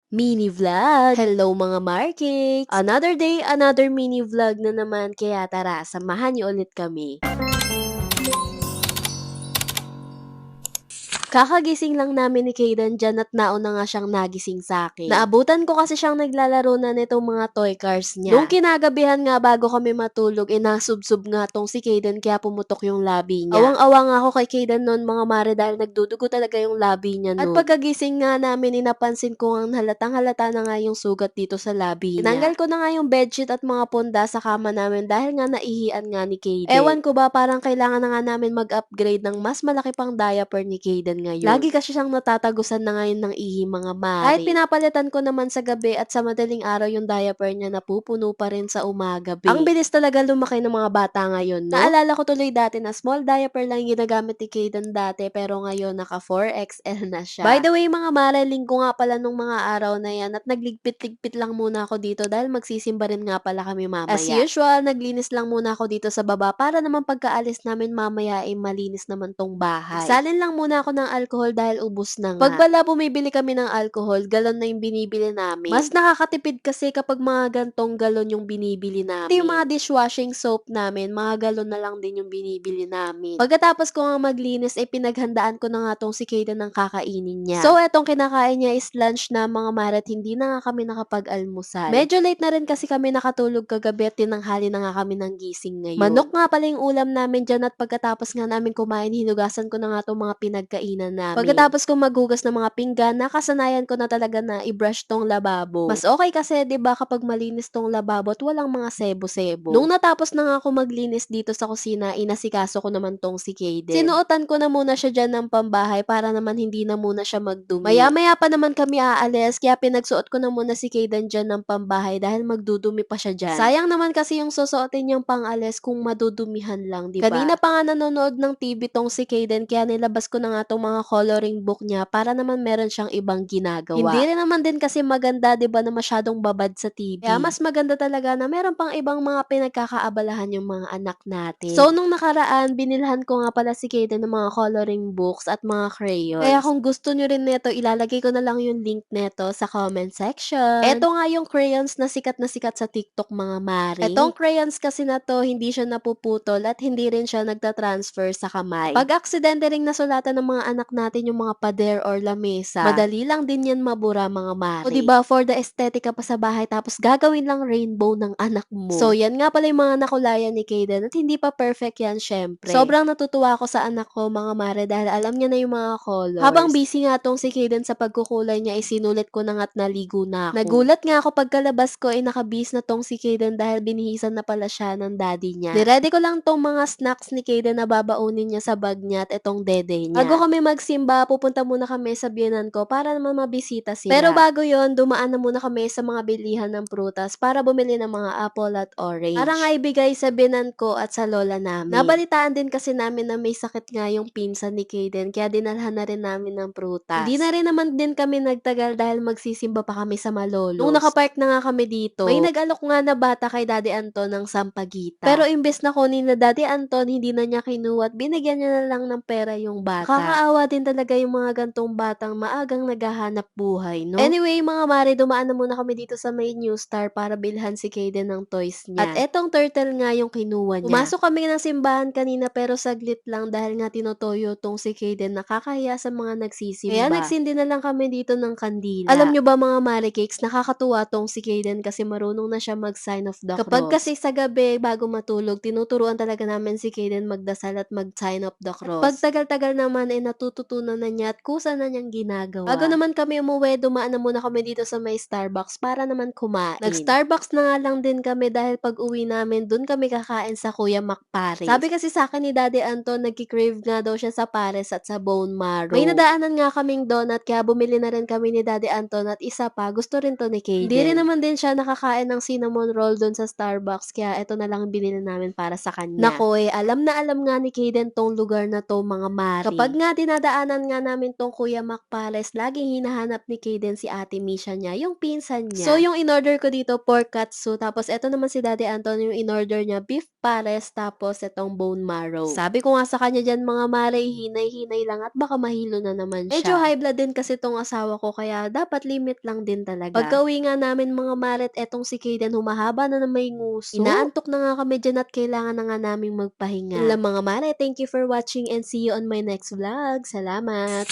Mini vlog! Hello mga Markets! Another day, another mini vlog na naman, kaya tara, samahan niyo ulit kami. Kakagising lang namin ni Kayden dyan at nauna nga siyang nagising sa akin. Naabutan ko kasi siyang naglalaro na nitong mga toy cars niya. Nung kinagabihan nga bago kami matulog, nasubsob nga tong si Kayden kaya pumutok yung labi niya. Awang-awa nga ako kay Kayden noon mga mare dahil nagdudugo talaga yung labi niya noon. At pagkagising nga namin, napansin ko ang halatang halata na nga yung sugat dito sa labi niya. Tinanggal ko na nga yung bedsheet at mga punda sa kama namin dahil nga naihian nga ni Kayden. Ewan ko ba, parang kailangan na nga namin mag-upgrade ng mas malaki pang diaper ni Kayden ngayon. Lagi kasi siyang natatagusan na ngayon ng ihi mga mare. Kahit pinapalitan ko naman sa gabi at sa madaling araw yung diaper niya, napupuno pa rin sa umaga. Ang bilis talaga lumaki ng mga bata ngayon, no? Naalala ko tuloy dati na small diaper lang yung ginagamit ni Kayden dati, pero ngayon naka 4XL na siya. By the way mga mare, linggo nga pala nung mga araw na yan at nagligpit-ligpit lang muna ako dito dahil magsisimba rin nga pala kami mamaya. As usual, naglinis lang muna ako dito sa baba para naman pagkaalis namin mamaya ay malinis naman tong bahay. Salin lang muna ako ng alcohol dahil ubos na nga. Pag pala bumibili kami ng alcohol, galon na yung binibili namin. Mas nakakatipid kasi kapag mga gantong galon yung binibili namin. Ito yung mga dishwashing soap namin, mga galon na lang din yung binibili namin. Pagkatapos ko nga maglinis, ay pinaghandaan ko na nga tong si Kayden ng kakainin niya. So, etong kinakain niya is lunch na mga marat, hindi na nga kami nakapag-almusal. Medyo late na rin kasi kami nakatulog kagabi at tinanghali na nga kami ng gising ngayon. Manok nga pala yung ulam namin dyan at pagkatapos nga namin kumain, hinugasan ko na nga tong mga pinagkainan namin. Pagkatapos ko maghugas ng mga pinggan, nakasanayan ko na talaga na i-brush tong lababo. Mas okay kasi 'di ba kapag malinis tong lababo at walang mga sebo-sebo. Nung natapos na nga ako maglinis dito sa kusina, inasikaso ko naman tong si Kayden. Sinuotan ko na muna siya dyan ng pambahay para naman hindi na muna siya magdumi. Maya-maya pa naman kami aalis, kaya pinagsuot ko na muna si Kayden dyan ng pambahay dahil magdudumi pa siya dyan. Sayang naman kasi yung susuotin niyang pang-alis kung madudumihan lang, di ba? Kanina pa nga nanonood ng TV tong si Kayden, kaya nilabas ko na nga tong mga coloring book niya para naman meron siyang ibang ginagawa. Hindi rin naman din kasi maganda, di ba, na masyadong babad sa TV. Kaya mas maganda talaga na meron pang ibang mga pinagkakaabalahan yung mga anak natin. So, nung nakaraan, binilhan ko nga pala si Kayden ng mga coloring books at mga crayons. Kaya kung gusto nyo rin neto, ilalagay ko na lang yung link neto sa comment section. Eto nga yung crayons na sikat sa TikTok mga mare. Etong crayons kasi na to, hindi siya napuputol at hindi rin siya nagtatransfer sa kamay. Pag aksidente ring nasulatan ng mga anak natin yung mga pader or lamesa, madali lang din yan mabura mga mare. O diba, for the aesthetic ka pa sa bahay tapos gagawin lang rainbow ng anak mo. So yan nga pala yung mga nakulayan ni Kayden at hindi pa perfect yan syempre. Sobrang natutuwa ako sa anak ko mga mare dahil alam niya na yung mga colors. Habang busy nga tong si Kayden sa pagkukulay niya, isinulit ko na nga't naligo na ako. Nagulat nga ako pagkalabas ko ay nakabihis na tong si Kayden dahil binihisan na pala siya ng daddy niya. Niready ko lang tong mga snacks ni Kayden na babaunin niya sa bag niya at itong dede niya. Bago kami magsimba, pupunta muna kami sa biyenan ko para naman mabisita sila. Pero bago yon, dumaan na muna kami sa mga bilihan ng prutas para bumili ng mga apple at orange. Para nga ibigay sa biyenan ko at sa lola namin. Nabalitaan din kasi namin na may sakit nga yung pinsan ni Kayden, kaya dinalhan na rin namin ng prutas. Hindi na rin naman din kami nagtagal dahil magsisimba pa kami sa Malolos. Nung nakapark na nga kami dito, may nag-alok nga na bata kay Daddy Anton ng sampagita. Pero imbes na kunin na Daddy Anton, hindi na niya kinuha at binigyan niya na lang ng pera yung bata. Kakaawa din talaga yung mga gantong batang maagang naghahanap buhay, no? Anyway, mga mare, dumaan na muna kami dito sa may New Star para bilhan si Kayden ng toys niya. At etong turtle nga yung kinuha niya. Pumasok kami ng simbahan kanina pero saglit lang dahil nga tinutoyo tong si Kayden, nakakahiya sa mga nagsisimba. Kaya nagsindi na lang kami dito ng kandila. Alam nyo ba mga mare cakes, nakakatuwa tong si Kayden kasi marunong na siya mag-sign of the cross. Kapag kasi sa gabi bago matulog, tinuturuan talaga namin si Kayden magdasal at mag-sign of the cross. Pag tagal-tagal naman ay natututunan na niya at kusa na niyang ginagawa. Bago naman kami umuwi, dumaan na muna kami dito sa may Starbucks para naman kumain. Nag-Starbucks na nga lang din kami dahil pag uwi namin, dun kami kakain sa Kuya Mac Paris. Sabi kasi sa akin ni Daddy Anton, nagki-crave nga daw siya sa pares at sa bone marrow. May nadaanan nga kaming donut kaya bumili na rin kami ni Daddy Anton at isa pa, gusto rin to ni Kayden. Hindi rin naman din siya nakakain ng cinnamon roll dun sa Starbucks kaya ito na lang binili namin para sa kanya. Nako alam na alam nga ni Kayden tong lugar na to mga mare. Kapag nga dinadaanan nga namin tong Kuya Mac Palace, laging hinahanap ni Kaden si Ate Misha niya, yung pinsan niya. So, yung in-order ko dito, pork katsu. Tapos, eto naman si Daddy Anton, yung in-order niya, beef pares. Tapos, etong bone marrow. Sabi ko nga sa kanya dyan, mga mare, hinay-hinay lang at baka mahilo na naman siya. Medyo high blood din kasi tong asawa ko, kaya dapat limit lang din talaga. Pagka-uwi nga namin mga maret, etong si Kaden humahaba na may nguso. Inaantok na nga kami dyan at kailangan na nga naming magpahinga. Yun lang mga mare, thank you for watching and see you on my next vlog. Salamat!